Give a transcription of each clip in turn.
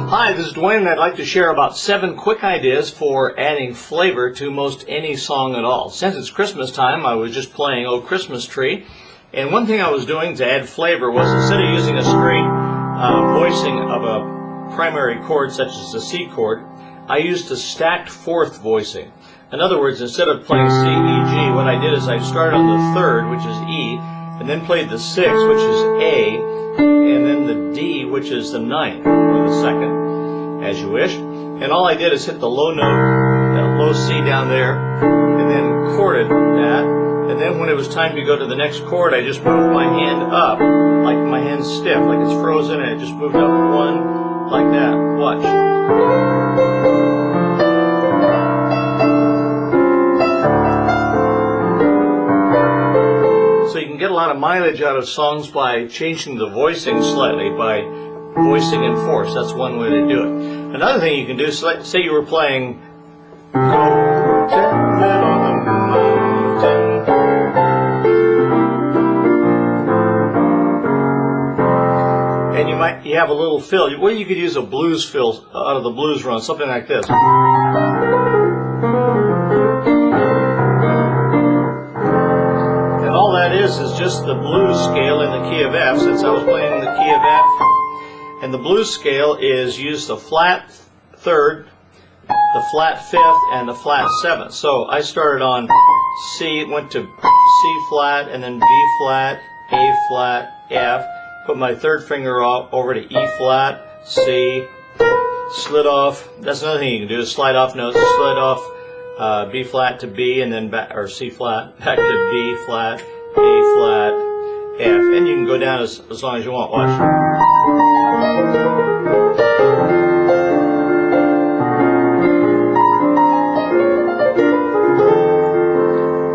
Hi, this is Dwayne, and I'd like to share about 7 quick ideas for adding flavor to most any song at all. Since it's Christmas time, I was just playing "Oh Christmas Tree," and one thing I was doing to add flavor was, instead of using a straight voicing of a primary chord such as the C chord, I used a stacked fourth voicing. In other words, instead of playing C, E, G, what I did is I started on the third, which is E, and then played the sixth, which is A, and then the D, which is the ninth, or the second, as you wish. And all I did is hit the low note, that low C down there, and then chorded that. And then when it was time to go to the next chord, I just moved my hand up, like my hand's stiff, like it's frozen, and it just moved up one, like that. Watch. So you can get a lot of mileage out of songs by changing the voicing slightly, by voicing in fourths. That's one way to do it. Another thing you can do, say you were playing "Go Tell It on the Mountain," and you have a little fill. Well, you could use a blues fill out of the blues run, something like this. All that is just the blues scale in the key of F, since I was playing in the key of F. And the blues scale is use the flat third, the flat fifth, and the flat seventh. So I started on C, went to C flat, and then B flat, A flat, F. Put my third finger over to E flat, C, slid off. That's another thing you can do, is slide off notes. Slide off B flat to B, and then back, or C flat, back to B flat, A flat, F, and you can go down as long as you want. Watch.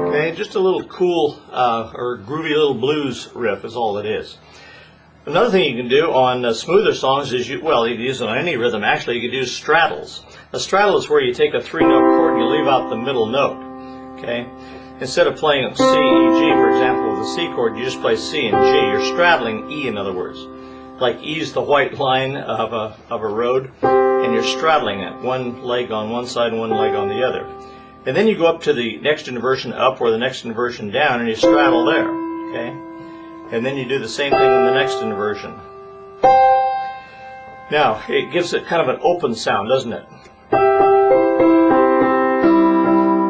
Okay, just a little cool or groovy little blues riff is all it is. Another thing you can do on smoother songs is, you can use it on any rhythm. Actually, you can do straddles. A straddle is where you take a 3-note chord and you leave out the middle note. Okay. Instead of playing C, E, G, for example, with the C chord, you just play C and G. You're straddling E, in other words. Like E's the white line of a road, and you're straddling it. One leg on one side, one leg on the other. And then you go up to the next inversion up or the next inversion down, and you straddle there. Okay? And then you do the same thing in the next inversion. Now, it gives it kind of an open sound, doesn't it?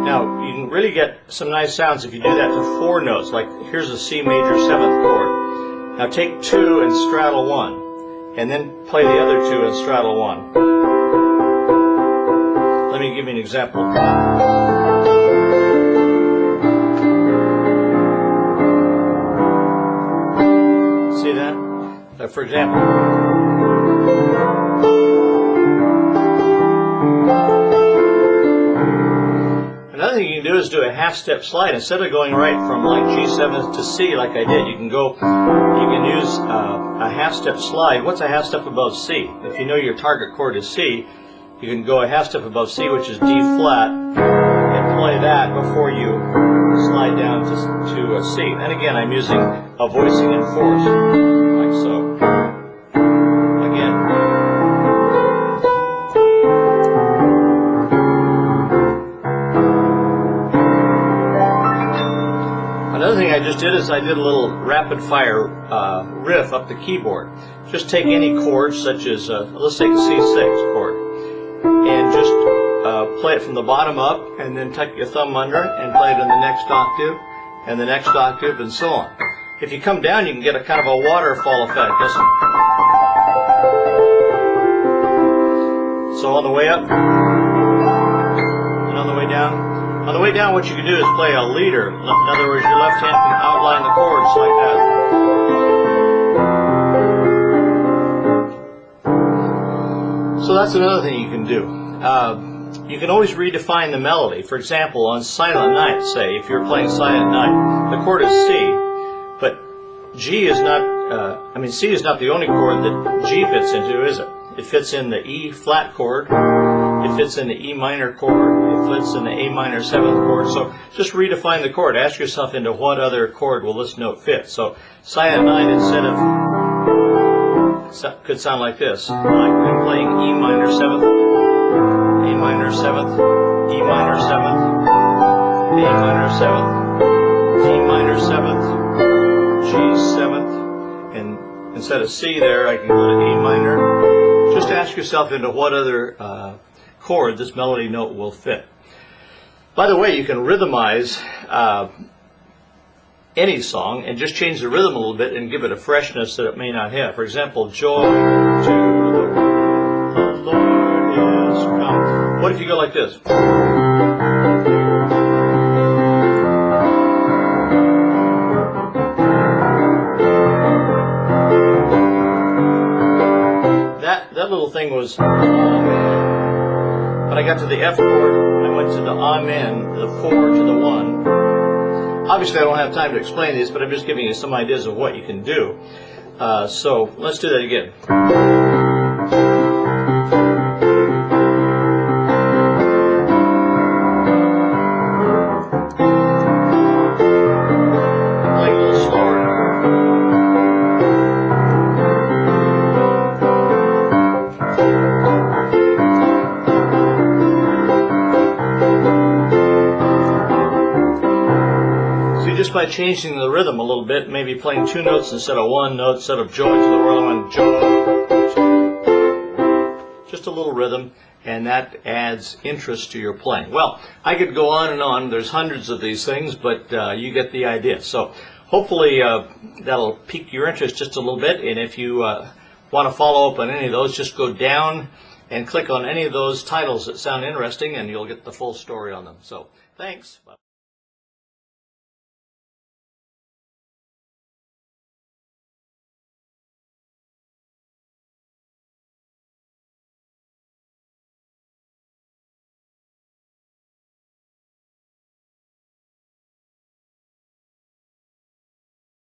Now, you can really get some nice sounds if you do that to 4 notes. Like, here's a C major 7th chord. Now take 2 and straddle 1, and then play the other 2 and straddle 1. Let me give you an example. See that? For example. Another thing you can do is do a half-step slide. Instead of going right from like G7 to C like I did, you can use a half-step slide. What's a half-step above C? If you know your target chord is C, you can go a half-step above C, which is D flat, and play that before you slide down to a C. And again, I'm using a voicing in fourths, like so. Another thing I just did is I did a little rapid fire riff up the keyboard. Just take any chord, such as, let's take a C6 chord, and just play it from the bottom up, and then tuck your thumb under and play it in the next octave, and the next octave, and so on. If you come down, you can get a kind of a waterfall effect. Listen. So on the way up, and on the way down. On the way down, what you can do is play a leader. In other words, your left hand can outline the chords like that. So that's another thing you can do. You can always redefine the melody. For example, on Silent Night, say, if you're playing Silent Night, the chord is C, but C is not the only chord that G fits into, is it? It fits in the E flat chord, it fits in the E minor chord, it fits in the A minor 7th chord. So just redefine the chord. Ask yourself into what other chord will this note fit. So Silent Night, instead of, could sound like this. Like I'm playing E minor 7th, A minor 7th, E minor 7th, A minor 7th, D minor 7th, G 7th, and instead of C there, I can go to A minor. Just ask yourself into what other chord this melody note will fit. By the way, you can rhythmize any song and just change the rhythm a little bit and give it a freshness that it may not have. For example, joy to the Lord is come. What if you go like this? That little thing was Amen. When I got to the F chord, I went to the Amen, the 4 to the 1. Obviously, I don't have time to explain these, but I'm just giving you some ideas of what you can do. So let's do that again. Playing a little slower. Just by changing the rhythm a little bit, maybe playing 2 notes instead of 1 note, instead of joy to the world, I'm on joy. Just a little rhythm, and that adds interest to your playing. Well, I could go on and on. There's hundreds of these things, but you get the idea. So hopefully that'll pique your interest just a little bit, and if you want to follow up on any of those, just go down and click on any of those titles that sound interesting, and you'll get the full story on them. So thanks.